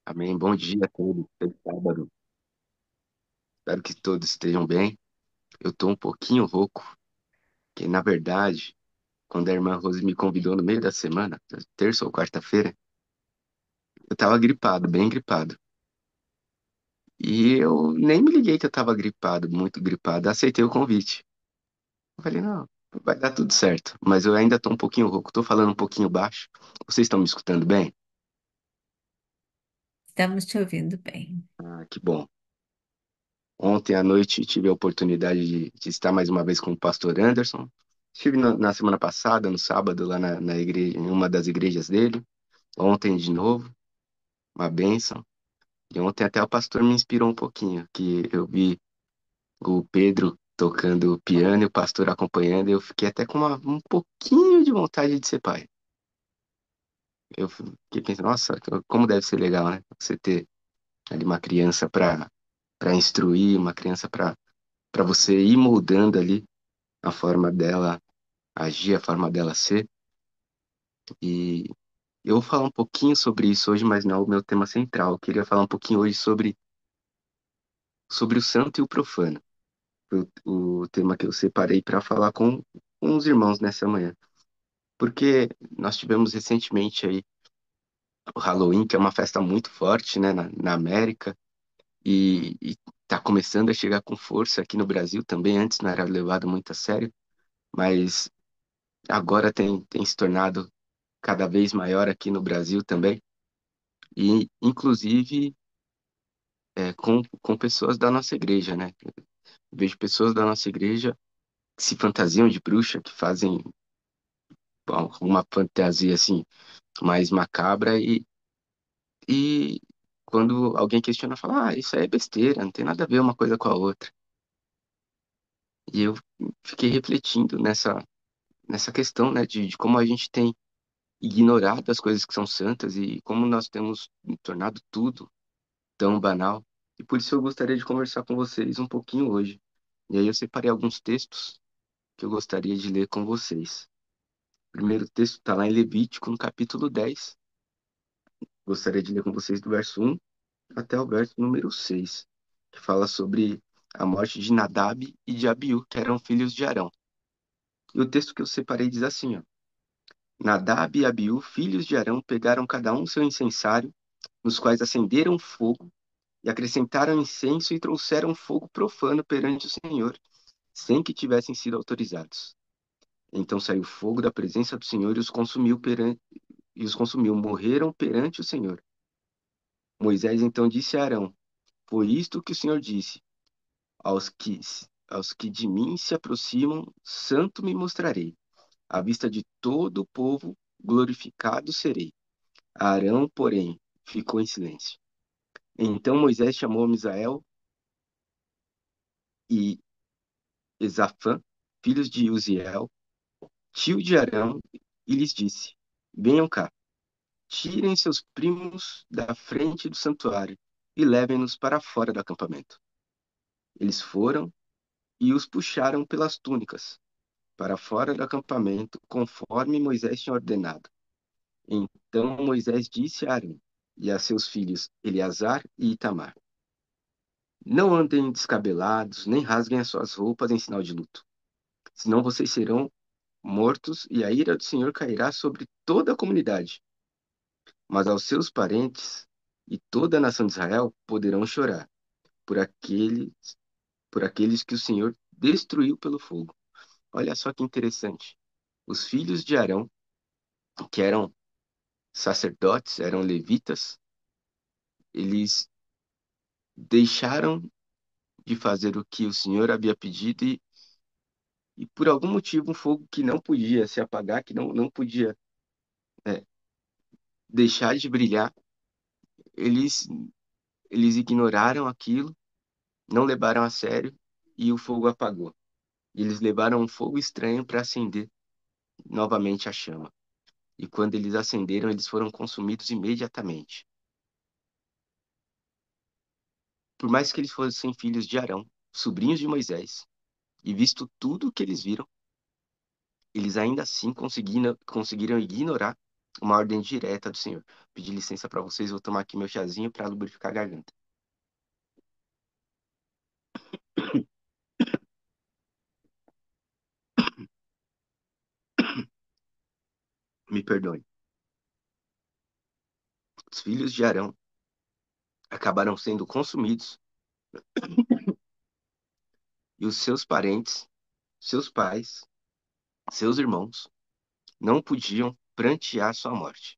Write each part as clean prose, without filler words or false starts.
Amém. Bom dia a todos. Feliz sábado. Espero que todos estejam bem. Eu tô um pouquinho rouco, que na verdade, quando a irmã Rose me convidou no meio da semana, terça ou quarta-feira, eu tava gripado, bem gripado. E eu nem me liguei que eu tava gripado, muito gripado. Aceitei o convite. Eu falei, não, vai dar tudo certo. Mas eu ainda tô um pouquinho rouco, tô falando um pouquinho baixo. Vocês estão me escutando bem? Estamos te ouvindo bem. Ah, que bom. Ontem à noite tive a oportunidade de estar mais uma vez com o pastor Anderson. Estive na semana passada, no sábado, lá na igreja, em uma das igrejas dele. Ontem de novo, uma bênção. E ontem até o pastor me inspirou um pouquinho, que eu vi o Pedro tocando piano e o pastor acompanhando, e eu fiquei até com um pouquinho de vontade de ser pai. Eu fiquei pensando, nossa, como deve ser legal, né? Você ter ali uma criança para instruir, uma criança para você ir moldando ali a forma dela agir, a forma dela ser. E eu vou falar um pouquinho sobre isso hoje, mas não é o meu tema central. Eu queria falar um pouquinho hoje sobre o santo e o profano. O tema que eu separei para falar com os irmãos nessa manhã. Porque nós tivemos recentemente aí o Halloween, que é uma festa muito forte, né, na América, e tá começando a chegar com força aqui no Brasil também. Antes não era levado muito a sério, mas agora tem se tornado cada vez maior aqui no Brasil também. E, inclusive, com pessoas da nossa igreja, né? Vejo pessoas da nossa igreja que se fantasiam de bruxa, que fazem bom, uma fantasia assim mais macabra e quando alguém questiona, fala, isso aí é besteira, não tem nada a ver uma coisa com a outra. E eu fiquei refletindo nessa questão, né, de como a gente tem ignorado as coisas que são santas e como nós temos tornado tudo tão banal. E por isso eu gostaria de conversar com vocês um pouquinho hoje. E aí eu separei alguns textos que eu gostaria de ler com vocês. O primeiro texto está lá em Levítico, no capítulo 10. Gostaria de ler com vocês do verso 1 até o verso número 6, que fala sobre a morte de Nadab e de Abiú, que eram filhos de Arão. E o texto que eu separei diz assim, ó: Nadab e Abiú, filhos de Arão, pegaram cada um seu incensário, nos quais acenderam fogo, e acrescentaram incenso e trouxeram fogo profano perante o Senhor, sem que tivessem sido autorizados. Então saiu fogo da presença do Senhor e os consumiu, morreram perante o Senhor. Moisés então disse a Arão: Foi isto que o Senhor disse: aos que, aos que de mim se aproximam, santo me mostrarei. À vista de todo o povo, glorificado serei. Arão, porém, ficou em silêncio. Então Moisés chamou Misael e Esafã, filhos de Uziel, tio de Arão, e lhes disse: Venham cá. Tirem seus primos da frente do santuário e levem-nos para fora do acampamento. Eles foram e os puxaram pelas túnicas para fora do acampamento, conforme Moisés tinha ordenado. Então Moisés disse a Arão e a seus filhos Eleazar e Itamar: Não andem descabelados, nem rasguem as suas roupas em sinal de luto, senão vocês serão mortos e a ira do Senhor cairá sobre toda a comunidade. Mas aos seus parentes e toda a nação de Israel poderão chorar por aqueles que o Senhor destruiu pelo fogo. Olha só que interessante. Os filhos de Arão, que eram sacerdotes, eram levitas, eles deixaram de fazer o que o Senhor havia pedido e por algum motivo um fogo que não podia se apagar, que não podia é, deixar de brilhar, eles, eles ignoraram aquilo, não levaram a sério e o fogo apagou. E eles levaram um fogo estranho para acender novamente a chama. E quando eles acenderam, eles foram consumidos imediatamente. Por mais que eles fossem filhos de Arão, sobrinhos de Moisés, e visto tudo o que eles viram, eles ainda assim conseguiram ignorar uma ordem direta do Senhor. Pedir licença para vocês, vou tomar aqui meu chazinho para lubrificar a garganta. Me perdoem. Os filhos de Arão acabaram sendo consumidos e os seus parentes, seus pais, seus irmãos não podiam prantear sua morte.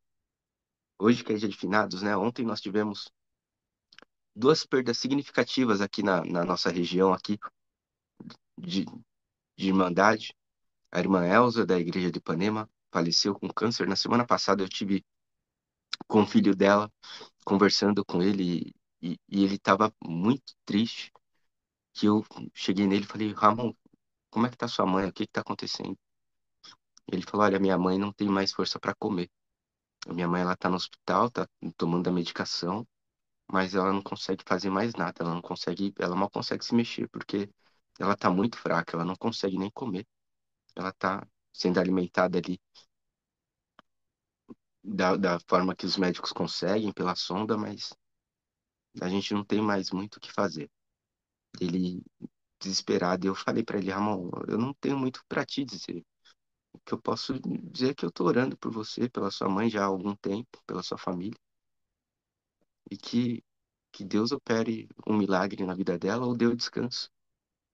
Hoje, que é dia de finados, né? Ontem nós tivemos duas perdas significativas aqui na nossa região aqui de, de Irmandade. A irmã Elza, da Igreja de Ipanema, faleceu com câncer. Na semana passada eu tive com o filho dela, conversando com ele, e ele estava muito triste, que eu cheguei nele e falei, Ramon, como é que tá sua mãe? O que que tá acontecendo? Ele falou, olha, minha mãe não tem mais força para comer. A minha mãe, ela tá no hospital, tá tomando a medicação, mas ela não consegue fazer mais nada, ela não consegue, ela mal consegue se mexer, porque ela tá muito fraca, ela não consegue nem comer. Ela tá sendo alimentada ali da forma que os médicos conseguem, pela sonda, mas a gente não tem mais muito o que fazer. Ele, desesperado, eu falei pra ele, Ramon, eu não tenho muito pra te dizer. O que eu posso dizer é que eu tô orando por você, pela sua mãe já há algum tempo, pela sua família, e que Deus opere um milagre na vida dela ou dê o descanso,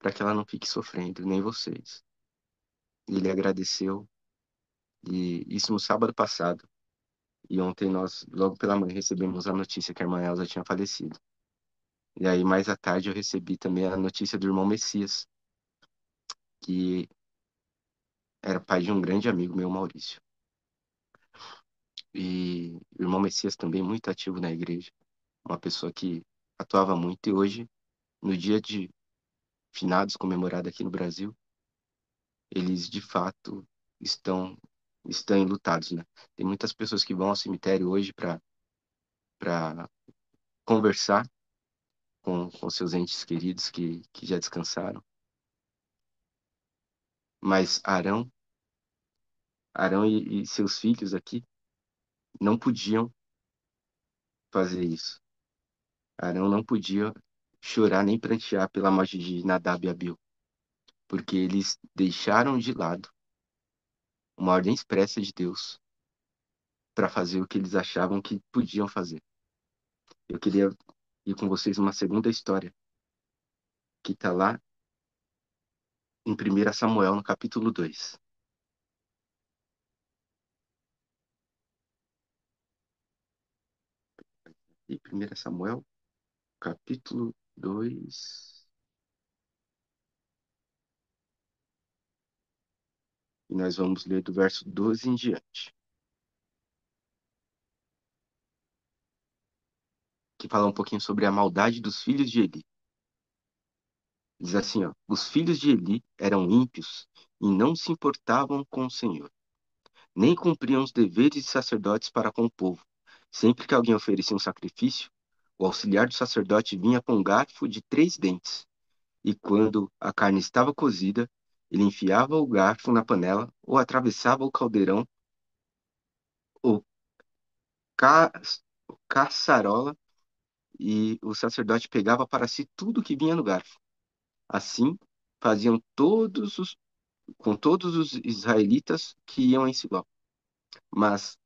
para que ela não fique sofrendo, nem vocês. E ele agradeceu, e isso no sábado passado. E ontem nós, logo pela manhã, recebemos a notícia que a irmã Elza tinha falecido. E aí, mais à tarde, eu recebi também a notícia do irmão Messias, que era pai de um grande amigo meu, Maurício. E o irmão Messias também muito ativo na igreja, uma pessoa que atuava muito. E hoje, no dia de finados comemorado aqui no Brasil, eles de fato estão estão enlutados, né? Tem muitas pessoas que vão ao cemitério hoje para conversar com seus entes queridos que já descansaram. Mas Arão e seus filhos aqui não podiam fazer isso. Arão não podia chorar nem prantear pela morte de Nadab e Abiú, porque eles deixaram de lado uma ordem expressa de Deus para fazer o que eles achavam que podiam fazer. Eu queria ir com vocês uma segunda história que está lá em 1 Samuel, no capítulo 2. E 1 Samuel, capítulo 2, e nós vamos ler do verso 12 em diante, que fala um pouquinho sobre a maldade dos filhos de Eli. Diz assim, ó, os filhos de Eli eram ímpios e não se importavam com o Senhor, nem cumpriam os deveres de sacerdotes para com o povo. Sempre que alguém oferecia um sacrifício, o auxiliar do sacerdote vinha com um garfo de 3 dentes, e quando a carne estava cozida, ele enfiava o garfo na panela ou atravessava o caldeirão ou ca caçarola, e o sacerdote pegava para si tudo que vinha no garfo. Assim faziam com todos os israelitas que iam em Siló. Mas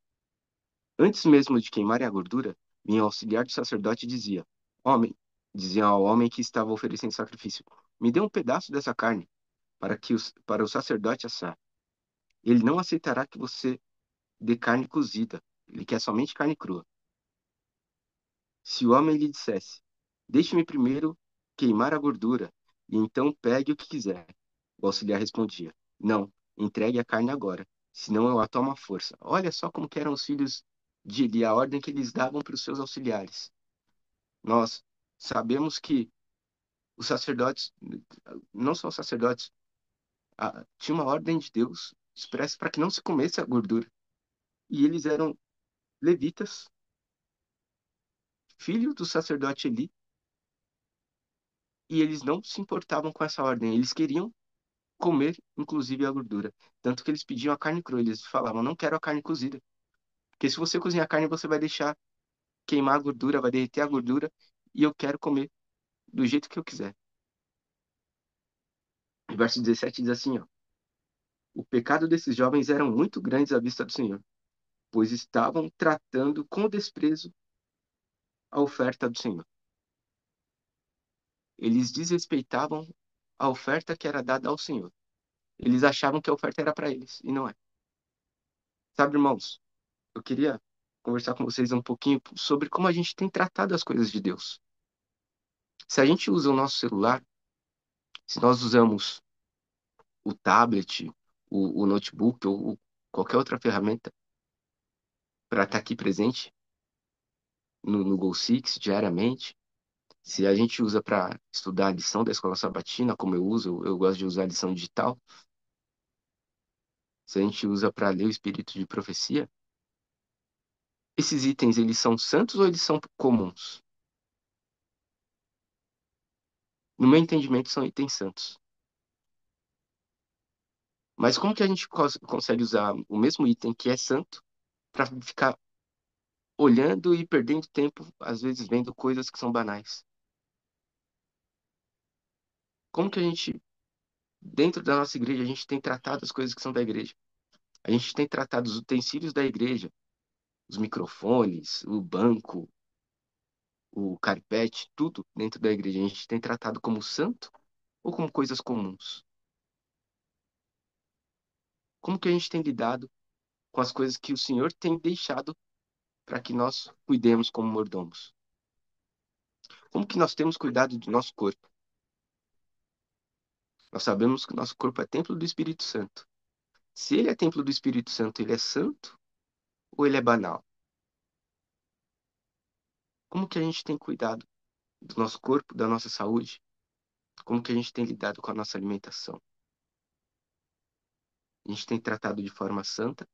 antes mesmo de queimarem a gordura, vinha o auxiliar do sacerdote e dizia: Homem, dizia ao homem que estava oferecendo sacrifício: Me dê um pedaço dessa carne para o sacerdote assar. Ele não aceitará que você dê carne cozida. Ele quer somente carne crua. Se o homem lhe dissesse: Deixe-me primeiro queimar a gordura, e então pegue o que quiser. O auxiliar respondia: Não, entregue a carne agora, senão eu a tomo à força. Olha só como que eram os filhos de Eli, a ordem que eles davam para os seus auxiliares. Nós sabemos que os sacerdotes, não só os sacerdotes, tinha uma ordem de Deus expressa para que não se comesse a gordura. E eles eram levitas, filhos do sacerdote Eli, e eles não se importavam com essa ordem. Eles queriam comer, inclusive, a gordura. Tanto que eles pediam a carne crua. Eles falavam, não quero a carne cozida. Porque se você cozinhar carne, você vai deixar queimar a gordura, vai derreter a gordura, e eu quero comer do jeito que eu quiser. O verso 17 diz assim, ó: o pecado desses jovens eram muito grandes à vista do Senhor, pois estavam tratando com desprezo a oferta do Senhor. Eles desrespeitavam a oferta que era dada ao Senhor. Eles achavam que a oferta era para eles, e não é. Sabe, irmãos, eu queria conversar com vocês um pouquinho sobre como a gente tem tratado as coisas de Deus. Se a gente usa o nosso celular, se nós usamos o tablet, o notebook ou qualquer outra ferramenta para estar aqui presente no Go Six diariamente, se a gente usa para estudar a lição da escola sabatina, como eu uso, eu gosto de usar a lição digital, se a gente usa para ler o espírito de profecia, esses itens eles são santos ou eles são comuns? No meu entendimento, são itens santos. Mas como que a gente consegue usar o mesmo item que é santo para ficar olhando e perdendo tempo, às vezes vendo coisas que são banais? Como que a gente, dentro da nossa igreja, a gente tem tratado as coisas que são da igreja? A gente tem tratado os utensílios da igreja, os microfones, o banco, o carpete, tudo dentro da igreja. A gente tem tratado como santo ou como coisas comuns? Como que a gente tem lidado com as coisas que o Senhor tem deixado para que nós cuidemos como mordomos? Como que nós temos cuidado do nosso corpo? Nós sabemos que o nosso corpo é templo do Espírito Santo. Se ele é templo do Espírito Santo, ele é santo ou ele é banal? Como que a gente tem cuidado do nosso corpo, da nossa saúde? Como que a gente tem lidado com a nossa alimentação? A gente tem tratado de forma santa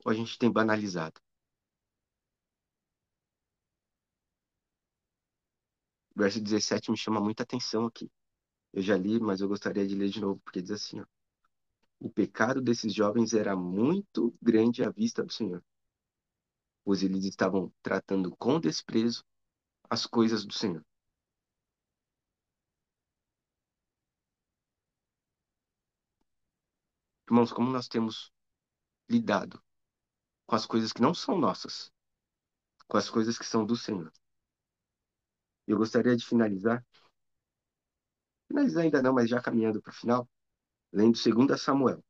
ou a gente tem banalizado? O verso 17 me chama muita atenção aqui. Eu já li, mas eu gostaria de ler de novo, porque diz assim, ó: o pecado desses jovens era muito grande à vista do Senhor, pois eles estavam tratando com desprezo as coisas do Senhor. Irmãos, como nós temos lidado com as coisas que não são nossas, com as coisas que são do Senhor. Eu gostaria de finalizar ainda não, mas já caminhando para o final, lendo 2 Samuel.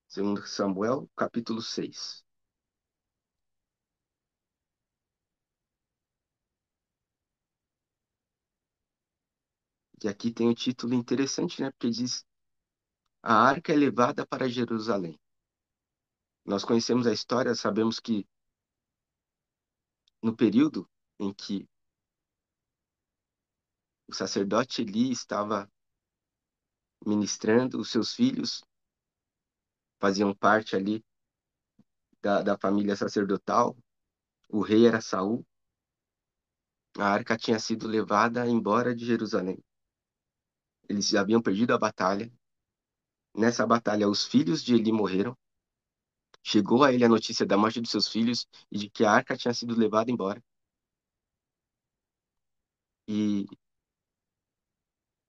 2 Samuel, capítulo 6. E aqui tem um título interessante, né? Porque diz: a arca é levada para Jerusalém. Nós conhecemos a história, sabemos que no período em que o sacerdote Eli estava ministrando, os seus filhos faziam parte ali da família sacerdotal, o rei era Saul, a arca tinha sido levada embora de Jerusalém. Eles já haviam perdido a batalha. Nessa batalha, os filhos de Eli morreram. Chegou a ele a notícia da morte dos seus filhos e de que a arca tinha sido levada embora. E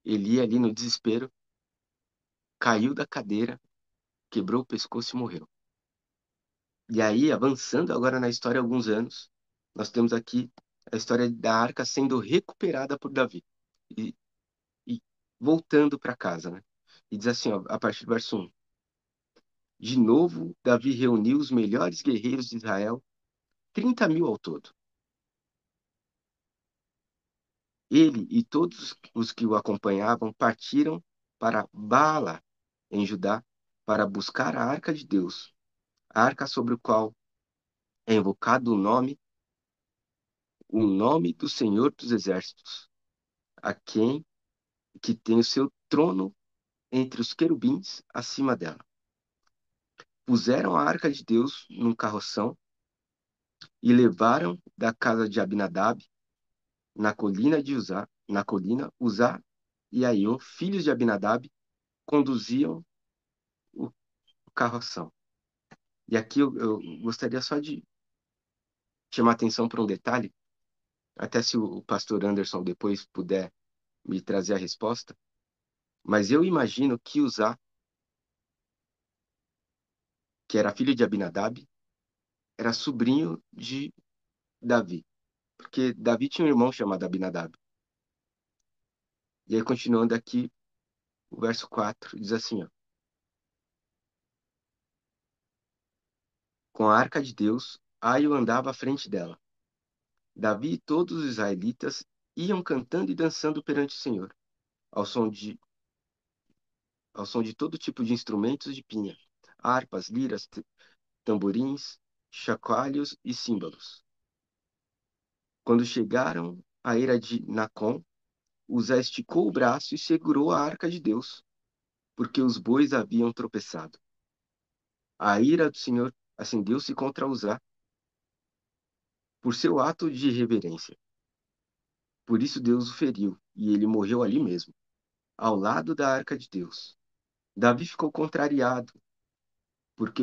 Eli, ali no desespero, caiu da cadeira, quebrou o pescoço e morreu. E aí, avançando agora na história alguns anos, nós temos aqui a história da arca sendo recuperada por Davi e, e voltando para casa, né? E diz assim, ó, a partir do verso 1: de novo, Davi reuniu os melhores guerreiros de Israel, 30.000 ao todo. Ele e todos os que o acompanhavam partiram para Baala, em Judá, para buscar a arca de Deus, a arca sobre o qual é invocado o nome do Senhor dos Exércitos, a quem que tem o seu trono entre os querubins acima dela. Puseram a arca de Deus num carroção e levaram da casa de Abinadab, na colina Uzá e Aiô, filhos de Abinadab, conduziam o carroção. E aqui eu gostaria só de chamar atenção para um detalhe, até se o pastor Anderson depois puder me trazer a resposta, mas eu imagino que Uzá, que era filho de Abinadab, era sobrinho de Davi, porque Davi tinha um irmão chamado Abinadab. E aí, continuando aqui, o verso 4 diz assim, ó, com a arca de Deus, Aio andava à frente dela. Davi e todos os israelitas iam cantando e dançando perante o Senhor, ao som de, ao som de todo tipo de instrumentos de pinha, harpas, liras, tamborins, chocalhos e símbolos. Quando chegaram à eira de Nacon, Uzá esticou o braço e segurou a arca de Deus, porque os bois haviam tropeçado. A ira do Senhor acendeu-se contra Uzá por seu ato de irreverência. Por isso Deus o feriu, e ele morreu ali mesmo, ao lado da arca de Deus. Davi ficou contrariado, porque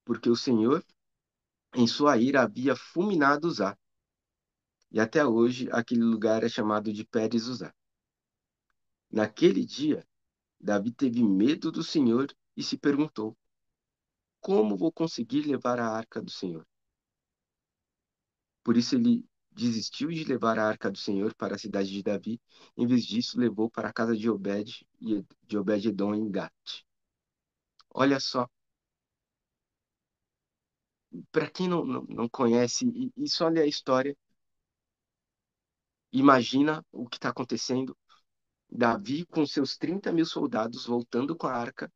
porque o Senhor, em sua ira, havia fulminado Uzá, e até hoje aquele lugar é chamado de Pérez Uzá. Naquele dia, Davi teve medo do Senhor e se perguntou: como vou conseguir levar a arca do Senhor? Por isso ele desistiu de levar a arca do Senhor para a cidade de Davi, em vez disso levou para a casa de Obed e de Obed-edom em Gate. Olha só, para quem não conhece e só lê a história, imagina o que está acontecendo. Davi com seus 30.000 soldados voltando com a arca.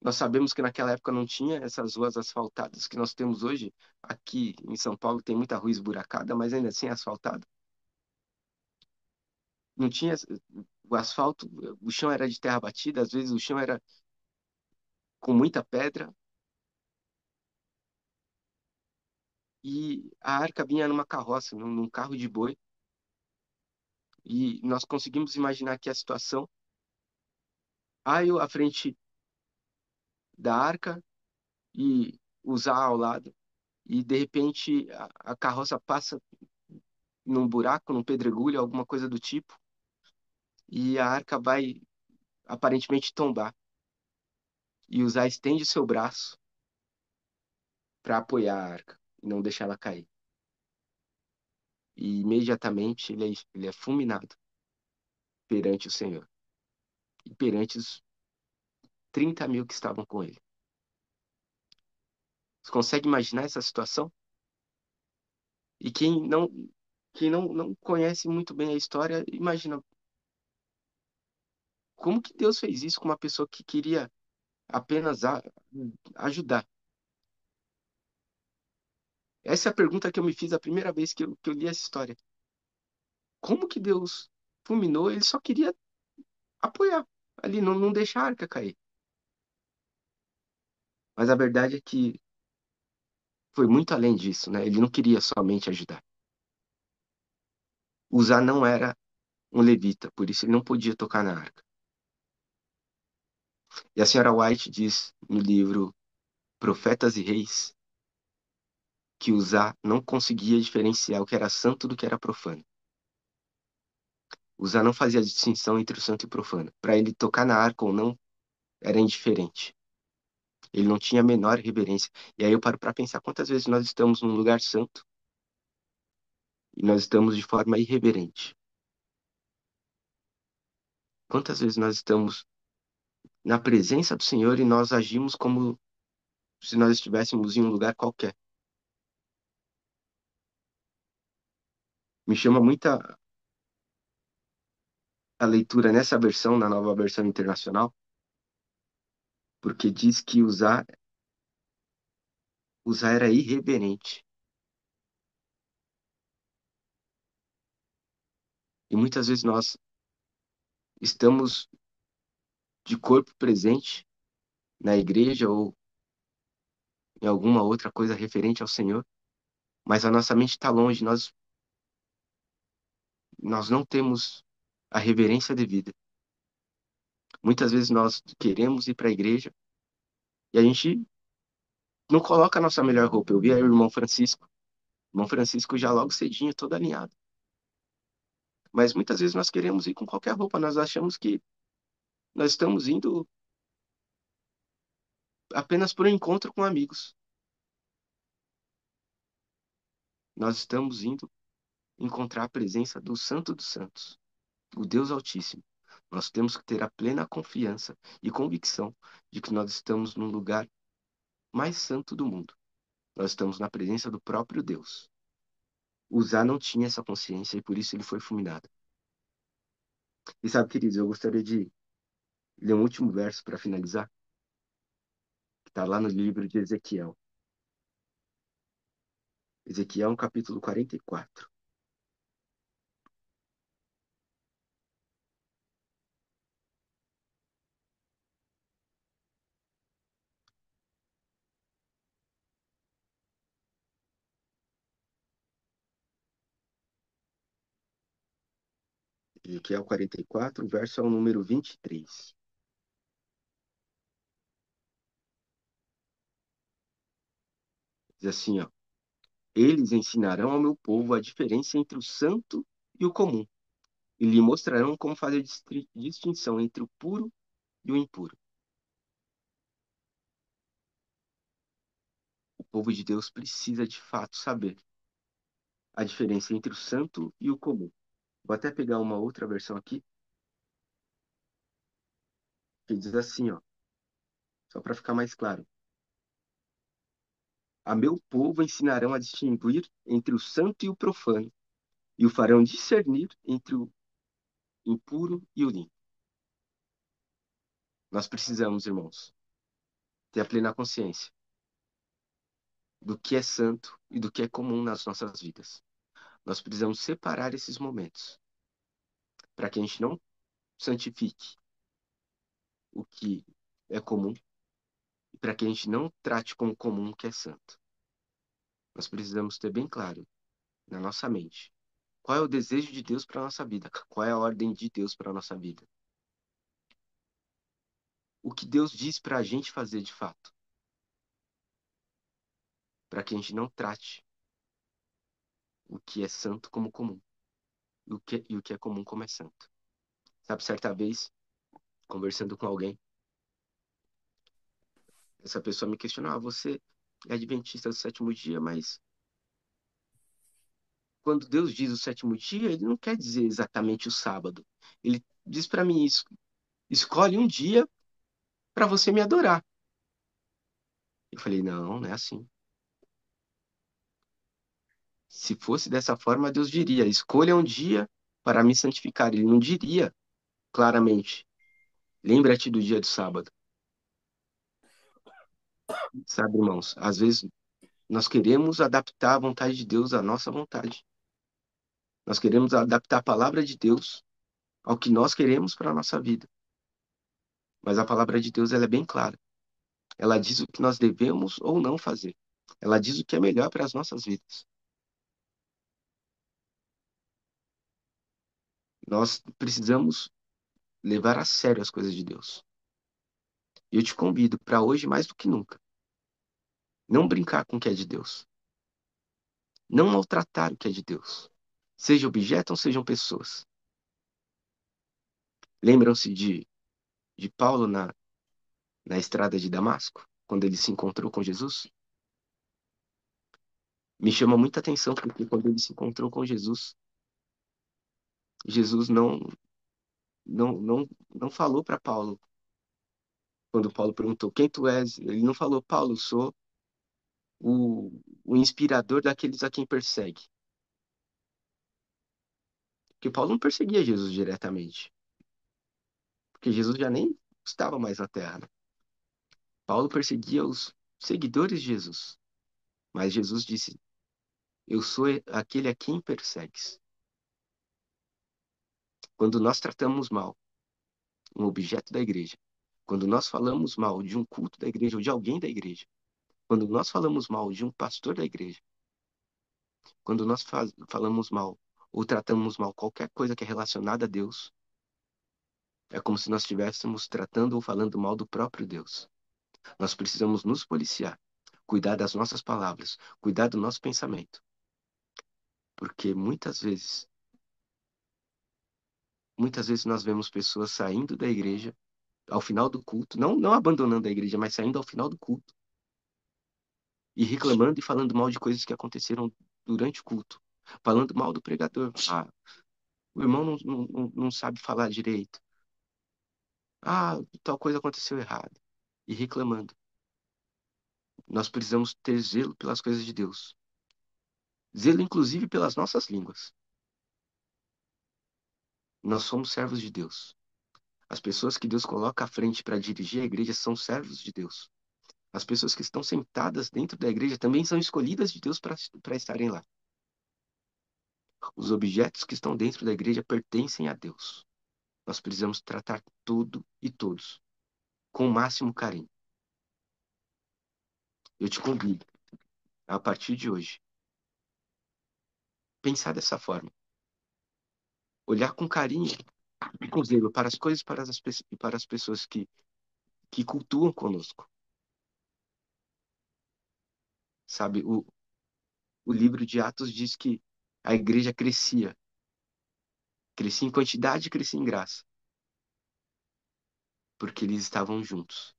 Nós sabemos que naquela época não tinha essas ruas asfaltadas que nós temos hoje. Aqui em São Paulo tem muita rua esburacada, mas ainda assim é asfaltada. Não tinha o asfalto, o chão era de terra batida, às vezes o chão era com muita pedra e a arca vinha numa carroça, num carro de boi. E nós conseguimos imaginar aqui a situação. Aio à frente da arca e Uzá ao lado. E de repente a carroça passa num buraco, num pedregulho, alguma coisa do tipo, e a arca vai aparentemente tombar. E Uzá estende seu braço para apoiar a arca e não deixar ela cair. E imediatamente ele é fulminado perante o Senhor e perante os 30.000 que estavam com ele. Você consegue imaginar essa situação? E quem não conhece muito bem a história, imagina como que Deus fez isso com uma pessoa que queria apenas ajudar. Essa é a pergunta que eu me fiz a primeira vez que eu li essa história. Como que Deus fulminou? Ele só queria apoiar ali, não deixar a arca cair. Mas a verdade é que foi muito além disso, né? Ele não queria somente ajudar. Uzá não era um levita, por isso ele não podia tocar na arca. E a senhora White diz no livro Profetas e Reis que Uzá não conseguia diferenciar o que era santo do que era profano. Uzá não fazia distinção entre o santo e o profano. Para ele tocar na arca ou não, era indiferente. Ele não tinha a menor reverência. E aí eu paro para pensar quantas vezes nós estamos num lugar santo e nós estamos de forma irreverente. Quantas vezes nós estamos na presença do Senhor e nós agimos como se nós estivéssemos em um lugar qualquer. Me chama muita a leitura nessa versão, na nova versão internacional, porque diz que usar era irreverente. E muitas vezes nós estamos de corpo presente na igreja ou em alguma outra coisa referente ao Senhor, mas a nossa mente está longe, nós não temos a reverência devida. Muitas vezes nós queremos ir para a igreja, E a gente não coloca a nossa melhor roupa. Eu vi aí o irmão Francisco. O irmão Francisco já logo cedinho, todo alinhado. Mas muitas vezes nós queremos ir com qualquer roupa. Nós achamos que nós estamos indo apenas por um encontro com amigos. Nós estamos indo encontrar a presença do Santo dos Santos, o Deus Altíssimo. Nós temos que ter a plena confiança e convicção de que nós estamos no lugar mais santo do mundo. Nós estamos na presença do próprio Deus. Uzá não tinha essa consciência e por isso ele foi fulminado. E sabe, queridos, eu gostaria de ler um último verso para finalizar, que está lá no livro de Ezequiel. Ezequiel, capítulo 44. Ezequiel 44, o verso é o número 23. Diz assim, ó: Eles ensinarão ao meu povo a diferença entre o santo e o comum, e lhe mostrarão como fazer distinção entre o puro e o impuro. O povo de Deus precisa de fato saber a diferença entre o santo e o comum. Vou até pegar uma outra versão aqui, que diz assim, ó, só para ficar mais claro. A meu povo ensinarão a distinguir entre o santo e o profano, e o farão discernir entre o impuro e o limpo. Nós precisamos, irmãos, ter a plena consciência do que é santo e do que é comum nas nossas vidas. Nós precisamos separar esses momentos para que a gente não santifique o que é comum e para que a gente não trate como comum o que é santo. Nós precisamos ter bem claro na nossa mente qual é o desejo de Deus para a nossa vida, qual é a ordem de Deus para a nossa vida. O que Deus diz para a gente fazer de fato, para que a gente não trate o que é santo como comum e o que é comum como é santo. Sabe, certa vez, conversando com alguém, essa pessoa me questionou: você é adventista do sétimo dia, mas quando Deus diz o sétimo dia, ele não quer dizer exatamente o sábado. Ele diz para mim isso: escolhe um dia para você me adorar. Eu falei: não, não é assim. Se fosse dessa forma, Deus diria: escolha um dia para me santificar. Ele não diria claramente: lembra-te do dia do sábado. Sabe, irmãos, às vezes nós queremos adaptar a vontade de Deus à nossa vontade. Nós queremos adaptar a palavra de Deus ao que nós queremos para a nossa vida. Mas a palavra de Deus ela é bem clara. Ela diz o que nós devemos ou não fazer. Ela diz o que é melhor para as nossas vidas. Nós precisamos levar a sério as coisas de Deus. E eu te convido para hoje mais do que nunca, não brincar com o que é de Deus. Não maltratar o que é de Deus. Seja objeto ou sejam pessoas. Lembram-se de Paulo na estrada de Damasco, quando ele se encontrou com Jesus? Me chama muita atenção porque quando ele se encontrou com Jesus, Jesus não falou para Paulo. Quando Paulo perguntou quem tu és, ele não falou: Paulo, sou o inspirador daqueles a quem persegue. Porque Paulo não perseguia Jesus diretamente, porque Jesus já nem estava mais na terra, né? Paulo perseguia os seguidores de Jesus, mas Jesus disse: eu sou aquele a quem persegues. Quando nós tratamos mal um objeto da igreja, quando nós falamos mal de um culto da igreja ou de alguém da igreja, quando nós falamos mal de um pastor da igreja, quando nós falamos mal ou tratamos mal qualquer coisa que é relacionada a Deus, é como se nós estivéssemos tratando ou falando mal do próprio Deus. Nós precisamos nos policiar, cuidar das nossas palavras, cuidar do nosso pensamento, porque muitas vezes nós vemos pessoas saindo da igreja ao final do culto, não abandonando a igreja, mas saindo ao final do culto e reclamando e falando mal de coisas que aconteceram durante o culto, falando mal do pregador. Ah, o irmão não sabe falar direito. Ah, tal coisa aconteceu errado. E reclamando. Nós precisamos ter zelo pelas coisas de Deus. Zelo, inclusive, pelas nossas línguas. Nós somos servos de Deus. As pessoas que Deus coloca à frente para dirigir a igreja são servos de Deus. As pessoas que estão sentadas dentro da igreja também são escolhidas de Deus para estarem lá. Os objetos que estão dentro da igreja pertencem a Deus. Nós precisamos tratar tudo e todos com o máximo carinho. Eu te convido, a partir de hoje, pensar dessa forma. Olhar com carinho e com zelo para as coisas e para as pessoas que cultuam conosco. Sabe, o livro de Atos diz que a igreja crescia. Crescia em quantidade e crescia em graça. Porque eles estavam juntos.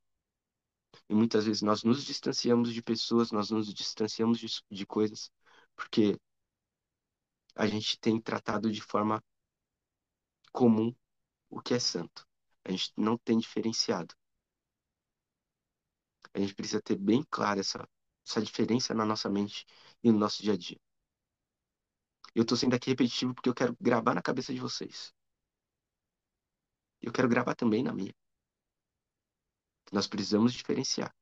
E muitas vezes nós nos distanciamos de pessoas, nós nos distanciamos de coisas, porque a gente tem tratado de forma comum o que é santo. A gente não tem diferenciado. A gente precisa ter bem clara essa diferença na nossa mente e no nosso dia a dia. Eu tô sendo aqui repetitivo porque eu quero gravar na cabeça de vocês. Eu quero gravar também na minha. Nós precisamos diferenciar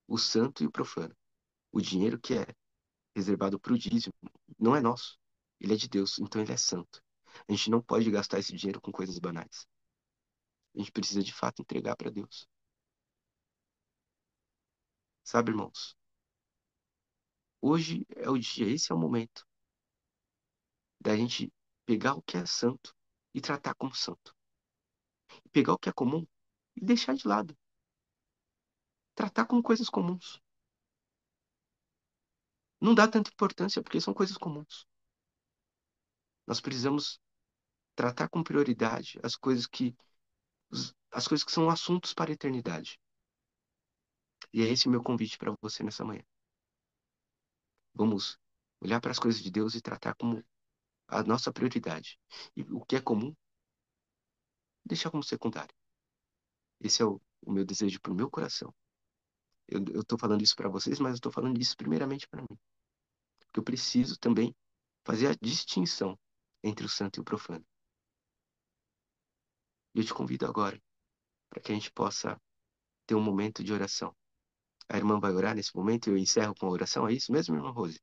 o santo e o profano. O dinheiro que é reservado para o dízimo não é nosso. Ele é de Deus, então ele é santo. A gente não pode gastar esse dinheiro com coisas banais. A gente precisa de fato entregar para Deus. Sabe, irmãos? Hoje é o dia, esse é o momento da gente pegar o que é santo e tratar como santo. E pegar o que é comum e deixar de lado. Tratar como coisas comuns. Não dá tanta importância porque são coisas comuns. Nós precisamos tratar com prioridade as coisas que são assuntos para a eternidade. E é esse o meu convite para você nessa manhã. Vamos olhar para as coisas de Deus e tratar como a nossa prioridade. E o que é comum, deixar como secundário. Esse é o meu desejo para o meu coração. Eu estou falando isso para vocês, mas eu estou falando isso primeiramente para mim. Porque eu preciso também fazer a distinção entre o santo e o profano. E eu te convido agora para que a gente possa ter um momento de oração. A irmã vai orar nesse momento e eu encerro com a oração. É isso mesmo, irmã Rose?